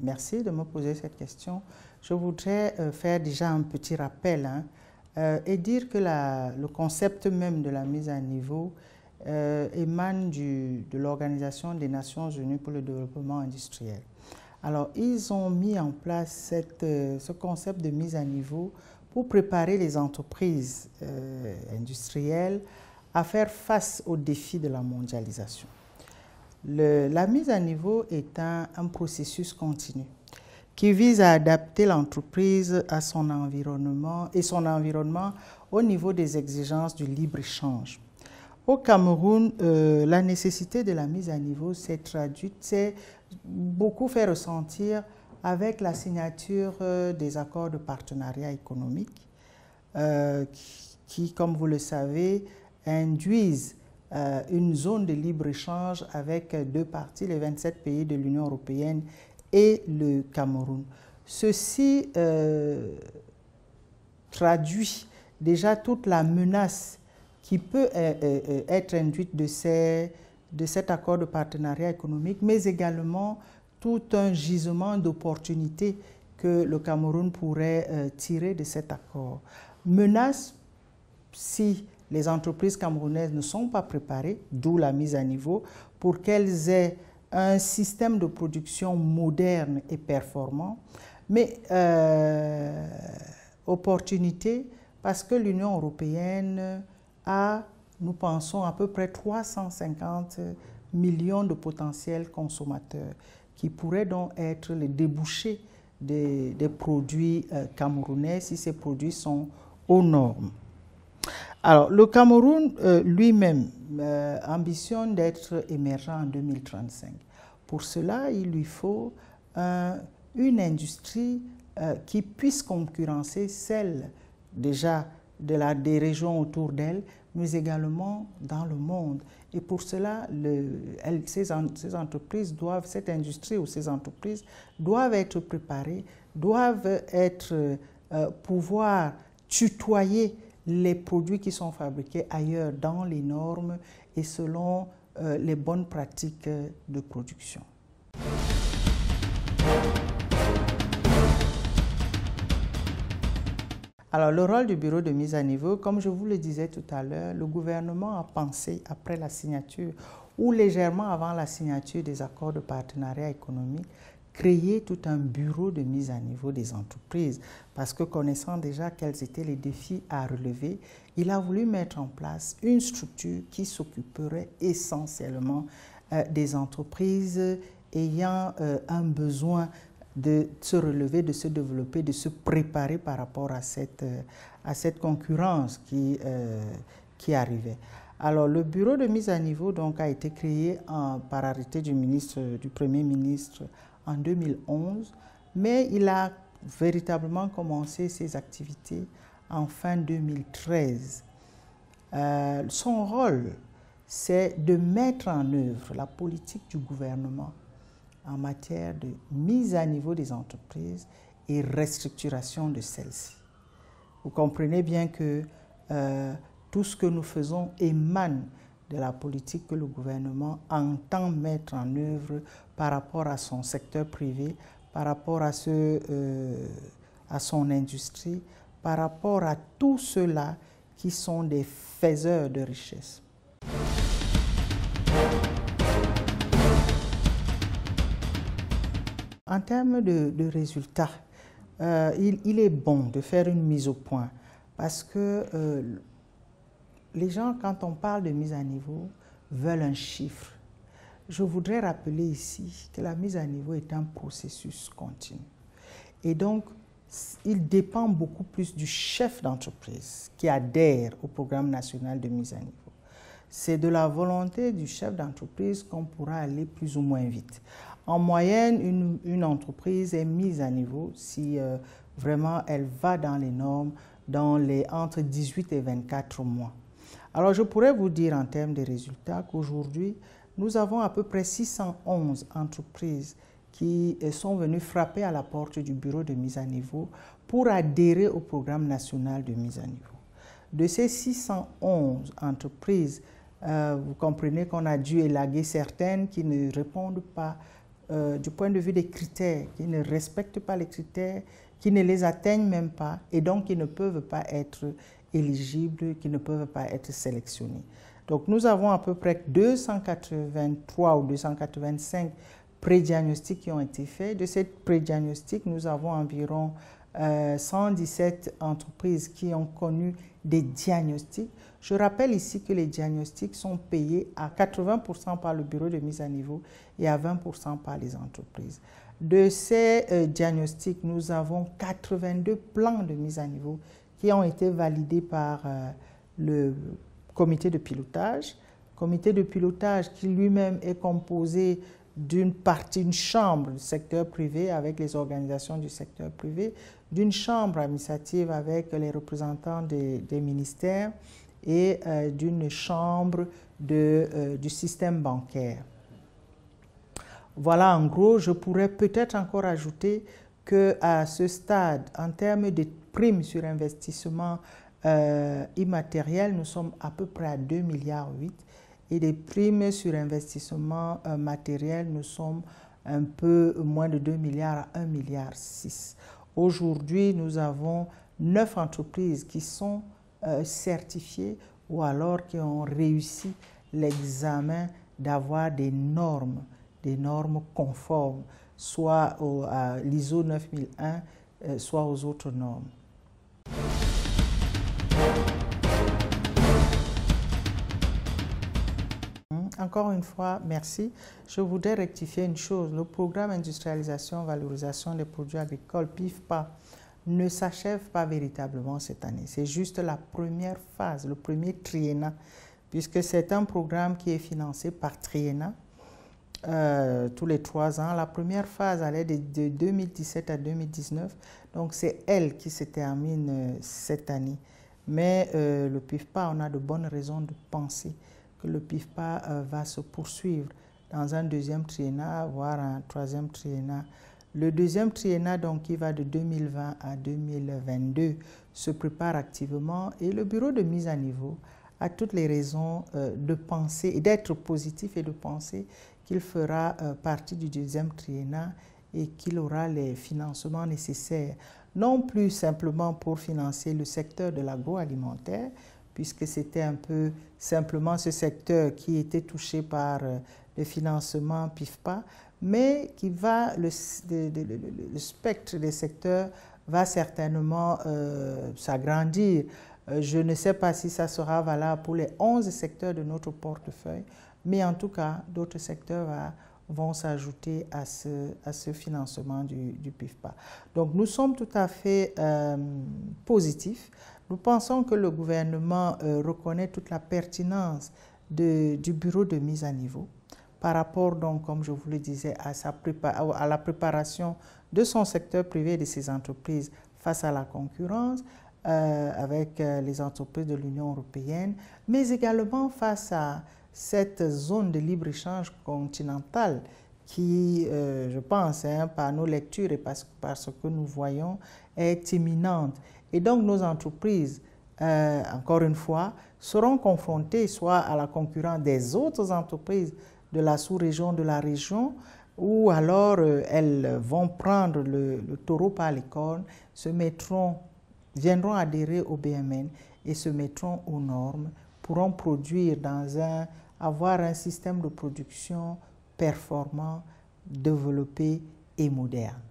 merci de me poser cette question. Je voudrais faire déjà un petit rappel et dire que le concept même de la mise à niveau émane de l'Organisation des Nations Unies pour le développement industriel. Alors, ils ont mis en place ce concept de mise à niveau pour préparer les entreprises industrielles à faire face aux défis de la mondialisation. La mise à niveau est un processus continu qui vise à adapter l'entreprise à son environnement et son environnement au niveau des exigences du libre-échange. Au Cameroun, la nécessité de la mise à niveau s'est traduite, s'est beaucoup fait ressentir avec la signature des accords de partenariat économique qui, comme vous le savez, induisent une zone de libre-échange avec deux parties, les 27 pays de l'Union européenne et le Cameroun. Ceci traduit déjà toute la menace qui peut être induite de cet accord de partenariat économique, mais également tout un gisement d'opportunités que le Cameroun pourrait tirer de cet accord. Menace si les entreprises camerounaises ne sont pas préparées, d'où la mise à niveau, pour qu'elles aient un système de production moderne et performant, mais opportunité parce que l'Union européenne a, nous pensons, à peu près 350 millions de potentiels consommateurs qui pourraient donc être les débouchés des produits camerounais si ces produits sont aux normes. Alors, le Cameroun lui-même ambitionne d'être émergent en 2035. Pour cela, il lui faut une industrie qui puisse concurrencer celle déjà des régions autour d'elle, mais également dans le monde. Et pour cela, ces entreprises doivent, cette industrie ou ces entreprises doivent être préparées, doivent pouvoir tutoyer les produits qui sont fabriqués ailleurs dans les normes et selon les bonnes pratiques de production. Alors, le rôle du bureau de mise à niveau, comme je vous le disais tout à l'heure, le gouvernement a pensé, après la signature ou légèrement avant la signature des accords de partenariat économique, créer tout un bureau de mise à niveau des entreprises parce que connaissant déjà quels étaient les défis à relever, il a voulu mettre en place une structure qui s'occuperait essentiellement des entreprises ayant un besoin de se relever, de se développer, de se préparer par rapport à cette concurrence qui arrivait. Alors, le bureau de mise à niveau donc, a été créé par arrêté du Premier ministre en 2011, mais il a véritablement commencé ses activités en fin 2013. Son rôle, c'est de mettre en œuvre la politique du gouvernement en matière de mise à niveau des entreprises et restructuration de celles-ci. Vous comprenez bien que tout ce que nous faisons émane de la politique que le gouvernement entend mettre en œuvre par rapport à son secteur privé, par rapport à son industrie, par rapport à tous ceux-là qui sont des faiseurs de richesse. En termes de résultats, il est bon de faire une mise au point parce que les gens, quand on parle de mise à niveau, veulent un chiffre. Je voudrais rappeler ici que la mise à niveau est un processus continu. Et donc, il dépend beaucoup plus du chef d'entreprise qui adhère au programme national de mise à niveau. C'est de la volonté du chef d'entreprise qu'on pourra aller plus ou moins vite. En moyenne, une entreprise est mise à niveau si vraiment elle va dans les normes entre 18 et 24 mois. Alors, je pourrais vous dire en termes de résultats qu'aujourd'hui, nous avons à peu près 611 entreprises qui sont venues frapper à la porte du bureau de mise à niveau pour adhérer au programme national de mise à niveau. De ces 611 entreprises, vous comprenez qu'on a dû élaguer certaines qui ne répondent pas du point de vue des critères, qui ne respectent pas les critères, qui ne les atteignent même pas et donc qui ne peuvent pas être éligibles, qui ne peuvent pas être sélectionnés. Donc nous avons à peu près 283 ou 285 pré-diagnostics qui ont été faits. De ces pré-diagnostics, nous avons environ 117 entreprises qui ont connu des diagnostics. Je rappelle ici que les diagnostics sont payés à 80% par le bureau de mise à niveau et à 20% par les entreprises. De ces diagnostics, nous avons 82 plans de mise à niveau qui ont été validés par le comité de pilotage. Comité de pilotage qui lui-même est composé d'une partie, une chambre du secteur privé avec les organisations du secteur privé, d'une chambre administrative avec les représentants des ministères et d'une chambre du système bancaire. Voilà, en gros, je pourrais peut-être encore ajouter qu'à ce stade, en termes de primes sur investissement immatériel, nous sommes à peu près à 2,8 milliards et des primes sur investissement matériel, nous sommes un peu moins de 2 milliards à 1,6 milliard. Aujourd'hui, nous avons 9 entreprises qui sont certifiées ou alors qui ont réussi l'examen d'avoir des normes conformes, soit à l'ISO 9001, soit aux autres normes. Encore une fois, merci. Je voudrais rectifier une chose. Le programme Industrialisation, Valorisation des produits agricoles, PIFPA, ne s'achève pas véritablement cette année. C'est juste la première phase, le premier triennat, puisque c'est un programme qui est financé par triennat tous les 3 ans. La première phase allait de 2017 à 2019, donc c'est elle qui se termine cette année. Mais le PIFPA, on a de bonnes raisons de penser que le PIFPA va se poursuivre dans un deuxième triennat, voire un troisième triennat. Le deuxième triennat, donc, qui va de 2020 à 2022, se prépare activement et le bureau de mise à niveau a toutes les raisons de penser et d'être positif et de penser qu'il fera partie du deuxième triennat et qu'il aura les financements nécessaires, non plus simplement pour financer le secteur de l'agroalimentaire, puisque c'était un peu simplement ce secteur qui était touché par le financement PIFPA, mais qui va, le spectre des secteurs va certainement s'agrandir. Je ne sais pas si ça sera valable pour les 11 secteurs de notre portefeuille, mais en tout cas, d'autres secteurs vont s'ajouter à ce financement du PIFPA. Donc nous sommes tout à fait positifs. Nous pensons que le gouvernement reconnaît toute la pertinence du bureau de mise à niveau par rapport, donc, comme je vous le disais, à la préparation de son secteur privé et de ses entreprises face à la concurrence avec les entreprises de l'Union européenne, mais également face à cette zone de libre-échange continentale qui, je pense, par nos lectures et par ce que nous voyons, est imminente. Et donc nos entreprises, encore une fois, seront confrontées soit à la concurrence des autres entreprises de la sous-région, de la région, ou alors elles vont prendre le taureau par les cornes, viendront adhérer au BMN et se mettront aux normes, pourront produire avoir un système de production performant, développé et moderne.